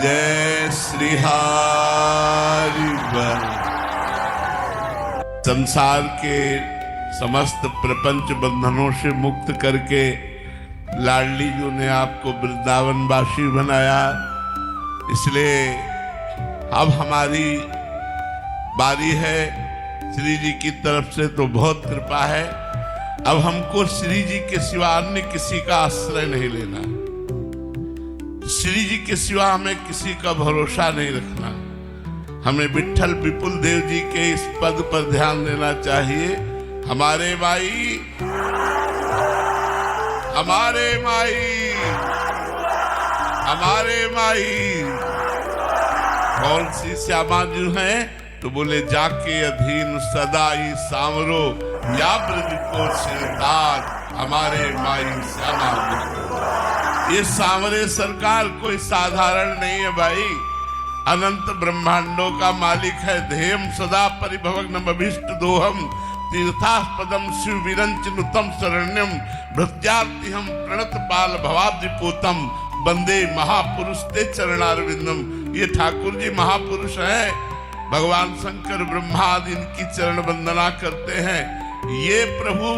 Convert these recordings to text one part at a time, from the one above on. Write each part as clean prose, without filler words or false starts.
जय श्री हरि बोल। संसार के समस्त प्रपंच बंधनों से मुक्त करके लाडली जी ने आपको वृंदावनवासी बनाया, इसलिए अब हमारी बारी है। श्री जी की तरफ से तो बहुत कृपा है। अब हमको श्री जी के सिवा अन्य किसी का आश्रय नहीं लेना, श्री जी के सिवा हमें किसी का भरोसा नहीं रखना। हमें विट्ठल विपुल देव जी के इस पद पर ध्यान देना चाहिए। हमारे माई, हमारे माई, हमारे माई कौन सी श्यामा जी हैं? तो बोले जाके अधीन सदाई सांवरो या ब्रज को सिरताज, हमारे माई श्यामा जी। ये सांवरे सरकार कोई साधारण नहीं है भाई, अनंत ब्रह्मांडों का मालिक है। ध्येयम सदा परिभवग्नम अभीष्ट दोहम तीर्थास्पदम शिव विरंचनुतम शरण्यम भृत्यार्तिहम प्रणत पाल भवाब्धिपूतम वंदे महापुरुष ते चरणारविंदम। ये ठाकुर जी महापुरुष हैं, भगवान शंकर ब्रह्मा आदि इनकी चरण वंदना करते हैं। ये प्रभु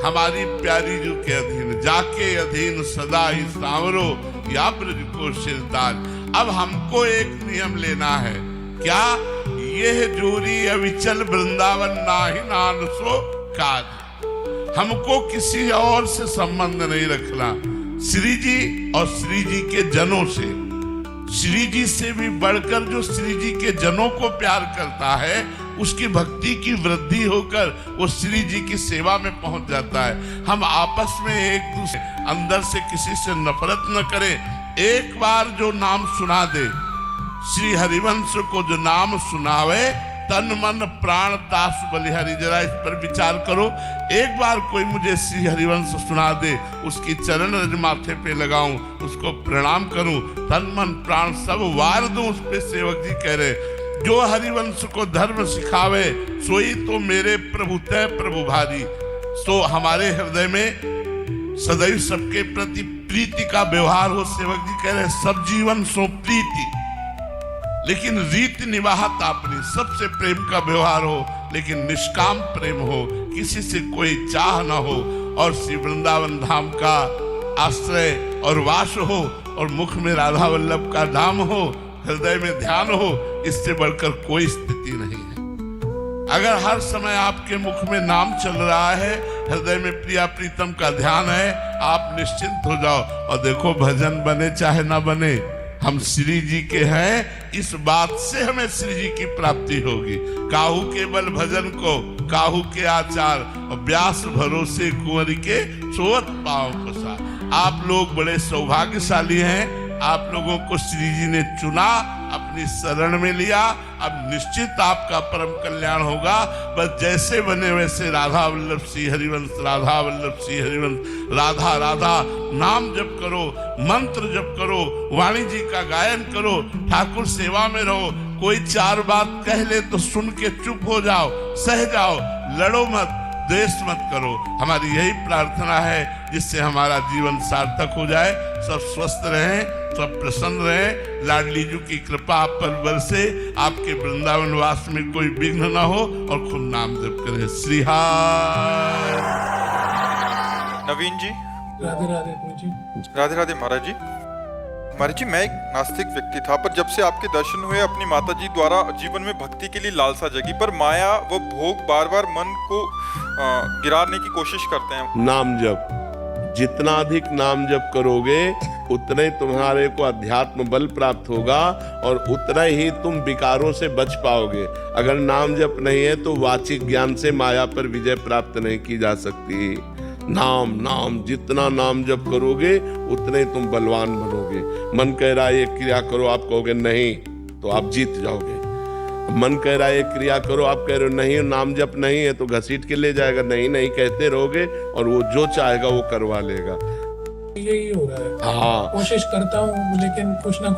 हमारी प्यारी जू के अधीन, जाके अधीन सदा ही सांवरो या ब्रज को सिरताज। अब हमको एक नियम लेना है, क्या? यह जोरी अविचल वृंदावन नाही नान सो काज। हमको किसी और से संबंध नहीं रखना, श्री जी और श्री जी के जनों से। श्री जी से भी बढ़कर जो श्री जी के जनों को प्यार करता है, उसकी भक्ति की वृद्धि होकर वो श्री जी की सेवा में पहुंच जाता है। हम आपस में एक दूसरे अंदर से किसी से नफरत न करें। एक बार जो नाम सुना दे, श्री हरिवंश को जो नाम सुनावे, तन मन प्राण दास बलिहारी। जरा इस पर विचार करो। एक बार कोई मुझे श्री हरिवंश सुना दे, उसकी चरण रज माथे पे लगाऊं, उसको प्रणाम करूं, तन मन प्राण सब वार दूं उस पे। सेवक जी कह रहे, जो हरिवंश को धर्म सिखावे, सोई तो मेरे प्रभु तय प्रभु भारी। सो हमारे हृदय में सदैव सबके प्रति प्रीति का व्यवहार हो। सेवक जी कह रहे, सब जीवन सो प्रीति, लेकिन रीति निवाहत अपनी। सबसे प्रेम का व्यवहार हो, लेकिन निष्काम प्रेम हो, किसी से कोई चाह ना हो, और श्री वृंदावन धाम का आश्रय और वास हो, और मुख में राधा वल्लभ का नाम हो, हृदय में ध्यान हो। इससे बढ़कर कोई स्थिति नहीं है। अगर हर समय आपके मुख में नाम चल रहा है, हृदय में प्रिया प्रीतम का ध्यान है, आप निश्चिंत हो जाओ। और देखो, भजन बने चाहे ना बने, हम श्री जी के हैं, इस बात से हमें श्री जी की प्राप्ति होगी। काहू के बल भजन को काहू के आचार, और व्यास भरोसे कुंवर के सोवत पाँव पसार। आप लोग बड़े सौभाग्यशाली हैं, आप लोगों को श्री जी ने चुना, अपनी शरण में लिया। अब निश्चित आपका परम कल्याण होगा। बस जैसे बने वैसे राधा वल्लभ श्री हरिवंश, राधा वल्लभ श्री हरिवंश, राधा राधा नाम जप करो, मंत्र जप करो, वाणी जी का गायन करो, ठाकुर सेवा में रहो। कोई चार बात कह ले तो सुन के चुप हो जाओ, सह जाओ, लड़ो मत, द्वेष मत करो। हमारी यही प्रार्थना है, जिससे हमारा जीवन सार्थक हो जाए। सब स्वस्थ रहें, सब प्रसन्न रहें, लाडली जी की कृपा आप पर बरसे, आपके वृंदावन वास में कोई विघ्न न हो, और खूब नाम जप करें। श्री हरि। नवीन जी, राधे राधे गुरु जी। राधे राधे महाराज जी। महाराज जी, मैं एक नास्तिक व्यक्ति था, पर जब से आपके दर्शन हुए, अपनी माता जी द्वारा जीवन में भक्ति के लिए लालसा जगी, पर माया व भोग बार बार मन को गिराने की कोशिश करते हैं। नाम जप, जितना अधिक नाम जप करोगे, उतना ही तुम्हारे को अध्यात्म बल प्राप्त होगा, और उतना ही तुम विकारों से बच पाओगे। अगर नाम जप नहीं है तो वाचिक ज्ञान से माया पर विजय प्राप्त नहीं की जा सकती। नाम नाम, जितना नाम जप करोगे उतने ही तुम बलवान बनोगे। मन कह रहा है ये क्रिया करो, आप कहोगे नहीं, तो आप जीत जाओगे। मन कह रहा है ये क्रिया करो, आप कह रहे हो नहीं, नाम जप नहीं है, तो घसीट के ले जाएगा। नहीं नहीं कहते रहोगे, और वो जो चाहेगा वो करवा लेगा। यही हो रहा है। हाँ, कोशिश करता हूँ, लेकिन कुछ ना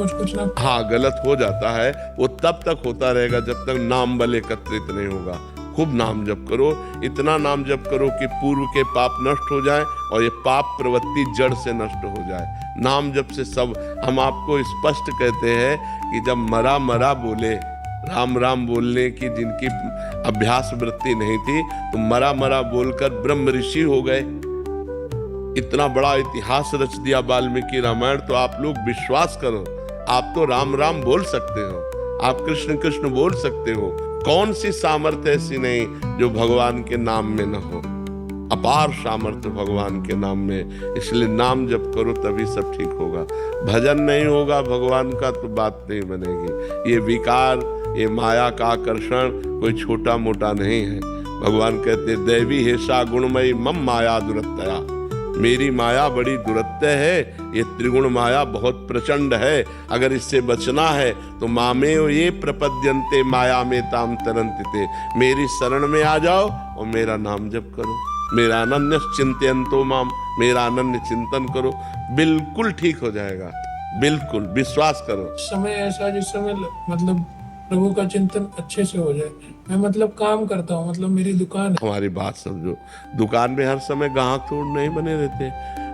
हाँ, गलत हो जाता है। वो तब तक होता रहेगा जब तक नाम बल एकत्रित नहीं होगा। खूब नाम जप करो, इतना नाम जप करो कि पूर्व के पाप नष्ट हो जाए और ये पाप प्रवृत्ति जड़ से नष्ट हो जाए। नाम जप से सब, हम आपको स्पष्ट कहते हैं कि जब मरा मरा बोले, राम राम बोलने की जिनकी अभ्यास वृत्ति नहीं थी, तो मरा मरा बोलकर ब्रह्म ऋषि हो गए। इतना बड़ा इतिहास रच दिया वाल्मीकि रामायण। तो आप लोग विश्वास करो, आप तो राम राम बोल सकते हो, आप कृष्ण कृष्ण बोल सकते हो। कौन सी सामर्थ्य ऐसी नहीं जो भगवान के नाम में न हो? अपार सामर्थ्य भगवान के नाम में। इसलिए नाम जप करो, तभी सब ठीक होगा। भजन नहीं होगा भगवान का तो बात नहीं बनेगी। ये विकार, ये माया का आकर्षण कोई छोटा मोटा नहीं है। भगवान कहते दैवी हेषा गुणमयी मम माया दुरत्तया, मेरी माया बड़ी दुरत्य है, ये त्रिगुण माया बहुत प्रचंड है। अगर इससे बचना है तो मामे ये प्रपद्यन्ते माया में ताम तरन्ते, मेरी शरण में आ जाओ और मेरा नाम जप करो। मेरा अनन्य चिंतयन्तो माम, मेरा अनन्य चिंतन करो, बिल्कुल ठीक हो जाएगा। बिल्कुल विश्वास करो। समय ऐसा जिस समय मतलब प्रभु का चिंतन अच्छे से हो जाए। मैं मतलब काम करता हूँ, मतलब मेरी दुकान है। हमारी बात समझो, दुकान में हर समय ग्राहक थोड़ नहीं बने रहते।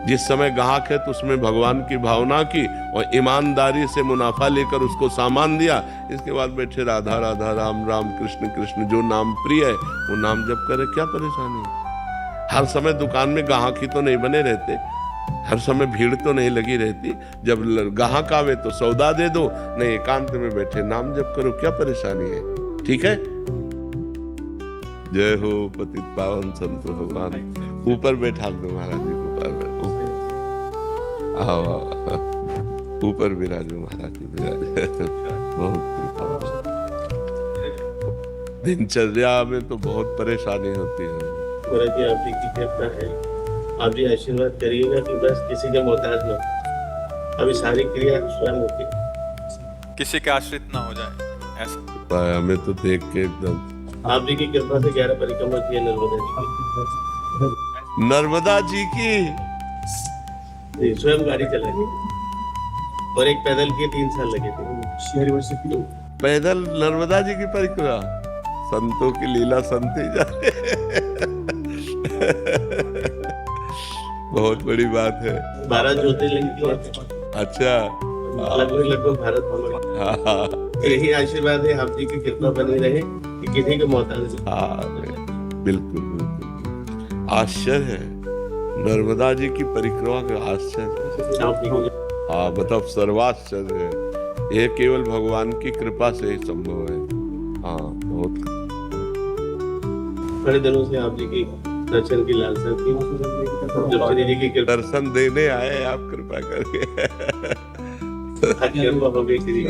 जिस समय ग्राहक है तो उसमें भगवान की भावना की और ईमानदारी से मुनाफा लेकर उसको सामान दिया। इसके बाद बैठे राधा राधा राम राम कृष्ण कृष्ण, जो नाम प्रिय है वो नाम जप करे, क्या परेशानी है? हर समय दुकान में ग्राहक ही तो नहीं बने रहते, हर समय भीड़ तो नहीं लगी रहती। जब ग्राहक आवे तो सौदा दे दो, नहीं एकांत में बैठे नाम जप करो, क्या परेशानी है? ठीक है। जय हो पतित पावन संत भगवान। ऊपर बैठा दो महाराज जी, आओ आओ, ऊपर विराजो महाराज जी, विराज। बहुत दिनचर्या में तो बहुत परेशानी होती है। महाराज जी आप जी की कृपा है, आप जी आशीर्वाद करिएगा कि बस किसी के मोहताज न हो। अभी सारी क्रिया स्वयं होती है, किसी के आश्रित ना हो जाए ऐसा। हमें तो देख के एकदम, आप जी की कृपा से 11 परिक्रमा की है नर्मदा जी की। नर्मदा जी की जी, स्वयं गाड़ी चलाई और एक पैदल किए 3 साल लगे थे। पैदल नर्मदा जी की परिक्रमा, संतों की लीला संत ही जाने। बहुत बड़ी बात है। 12 ज्योतिर्लिंग की। अच्छा, लगभग भारत में। हाँ यही आशीर्वाद है, आप जी की कृपा बनी रहे कि किसी के मोहताज न हो। हाँ, बिल्कुल बिल्कुल। आश्चर्य है नर्मदा जी की परिक्रमा का, आश्चर्य। आप जी को हाँ मतलब सर्वाश्चर्य है। यह केवल भगवान की कृपा से ही संभव है। हाँ बहुत बड़े दिनों से आप जी की दर्शन की लालसा थी। जब श्री जी की कृपा दर्शन देने आए आप कृपा करके। हो गई श्री जी।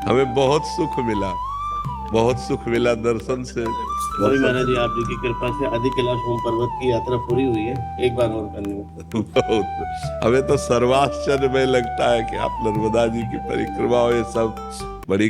हमें बहुत सुख मिला, बहुत सुख मिला दर्शन से। अभी महाराज जी आप जी की कृपा से आदि कैलाश ओम पर्वत की यात्रा पूरी हुई है, एक बार और करनी है। बहुत, हमें तो सर्वाश्चर्य में लगता है कि आप नर्मदा जी की परिक्रमा और ये सब बड़ी